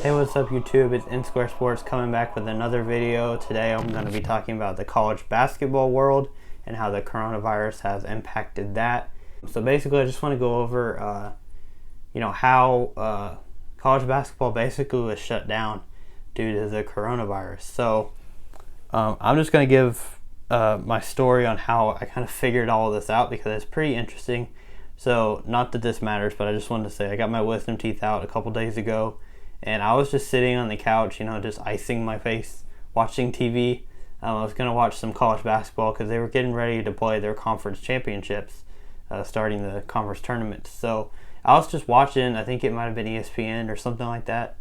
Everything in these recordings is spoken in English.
Hey, what's up YouTube? It's N Square Sports coming back with another video. Today I'm going to be talking about the college basketball world and how the coronavirus has impacted that. So basically I just want to go over how college basketball basically was shut down due to the coronavirus. So I'm just going to give my story on how I kind of figured all of this out because it's pretty interesting. So not that this matters, but I just wanted to say I got my wisdom teeth out a couple days ago. And I was just sitting on the couch, just icing my face, watching TV. I was going to watch some college basketball because they were getting ready to play their conference championships, starting the conference tournaments. So I was just watching, I think it might have been ESPN or something like that.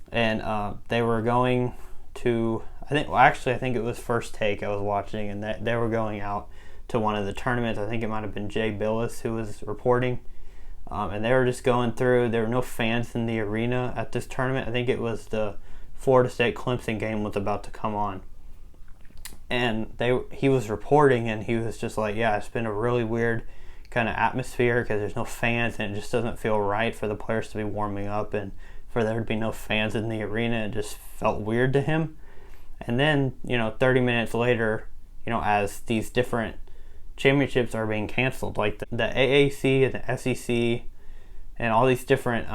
And they were going to, I think it was First Take I was watching, and they were going out to one of the tournaments. I think it might have been Jay Billis who was reporting. And they were just going through. There were no fans in the arena at this tournament. I think it was the Florida State Clemson game was about to come on, and he was reporting, and he was just like, "Yeah, it's been a really weird kind of atmosphere because there's no fans, and it just doesn't feel right for the players to be warming up, and for there to be no fans in the arena. It just felt weird to him." And then 30 minutes later, as these different championships are being canceled, like the AAC and the SEC and all these different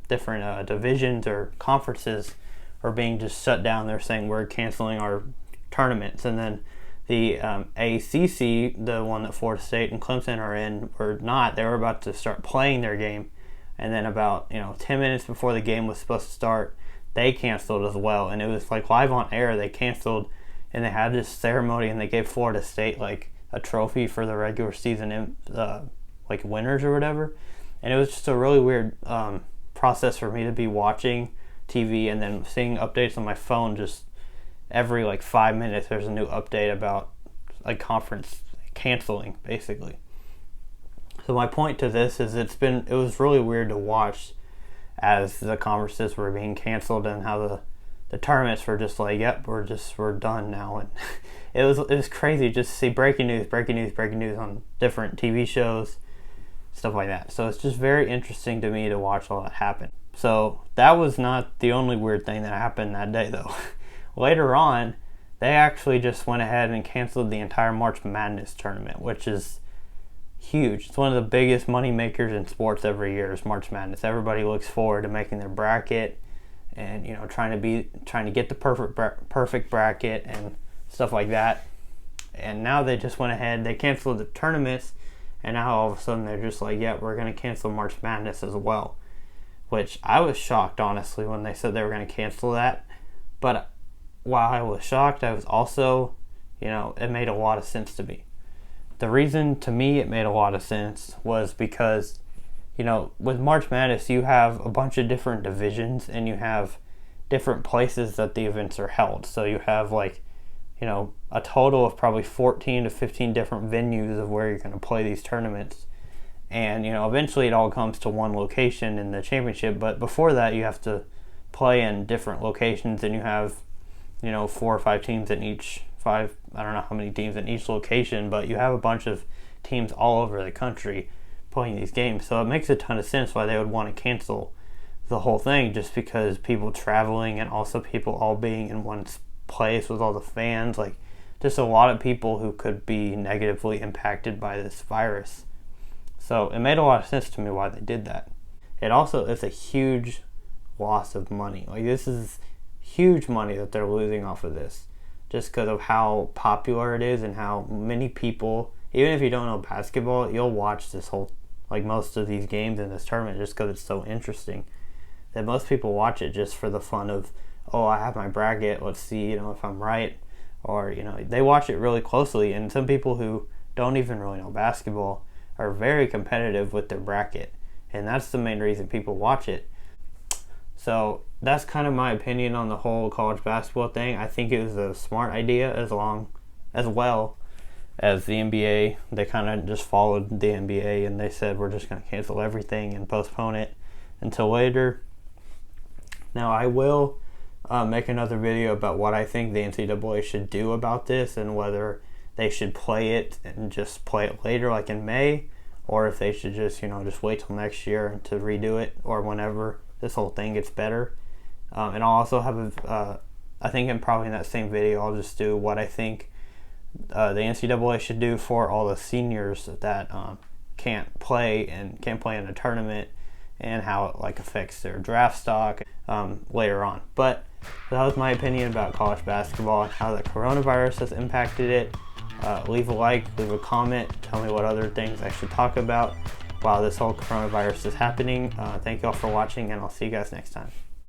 divisions or conferences are being just shut down. They're saying we're canceling our tournaments. And then the ACC, the one that Florida State and Clemson are in, were not. They were about to start playing their game, and then about 10 minutes before the game was supposed to start, they canceled as well. And it was like live on air. They canceled, and they had this ceremony, and they gave Florida State like a trophy for the regular season like winners or whatever. And it was just a really weird process for me to be watching TV and then seeing updates on my phone. Just every like 5 minutes there's a new update about a conference canceling, basically. So my point to this is it was really weird to watch as the conferences were being canceled, and how the tournaments were just like, yep, we're done now. And it was crazy just to see breaking news on different TV shows, stuff like that. So it's just very interesting to me to watch all that happen. So that was not the only weird thing that happened that day, though. Later on, they actually just went ahead and canceled the entire March Madness tournament, which is huge. It's one of the biggest money makers in sports every year is March Madness. Everybody looks forward to making their bracket and trying to get the perfect bracket and stuff like that. And now they just went ahead, they canceled the tournaments, and now all of a sudden they're just like, yeah, we're going to cancel March Madness as well. Which I was shocked, honestly, when they said they were going to cancel that. But while I was shocked, I was also, it made a lot of sense to me. The reason to me it made a lot of sense was because with March Madness, you have a bunch of different divisions, and you have different places that the events are held. So you have a total of probably 14 to 15 different venues of where you're going to play these tournaments. And, eventually it all comes to one location in the championship. But before that, you have to play in different locations, and you have, 4 or 5 teams in each, I don't know how many teams in each location, but you have a bunch of teams all over the country playing these games. So it makes a ton of sense why they would want to cancel the whole thing, just because people traveling and also people all being in one place with all the fans, like just a lot of people who could be negatively impacted by this virus. So it made a lot of sense to me why they did that. It's a huge loss of money. Like, this is huge money that they're losing off of this, just because of how popular it is and how many people, even if you don't know basketball, you'll watch this whole, like most of these games in this tournament just because it's so interesting, that most people watch it just for the fun of, oh, I have my bracket, let's see, if I'm right. Or, they watch it really closely. And some people who don't even really know basketball are very competitive with their bracket. And that's the main reason people watch it. So that's kind of my opinion on the whole college basketball thing. I think it was a smart idea, as well as the NBA. They kind of just followed the NBA, and they said, we're just going to cancel everything and postpone it until later. Now, I will make another video about what I think the NCAA should do about this, and whether they should play it and just play it later, like in May, or if they should just wait till next year to redo it, or whenever this whole thing gets better. And I'll also have I think probably in that same video, I'll just do what I think the NCAA should do for all the seniors that can't play in a tournament, and how it like affects their draft stock later on. But that was my opinion about college basketball and how the coronavirus has impacted it. Leave a like, leave a comment, tell me what other things I should talk about while this whole coronavirus is happening. Thank you all for watching, and I'll see you guys next time.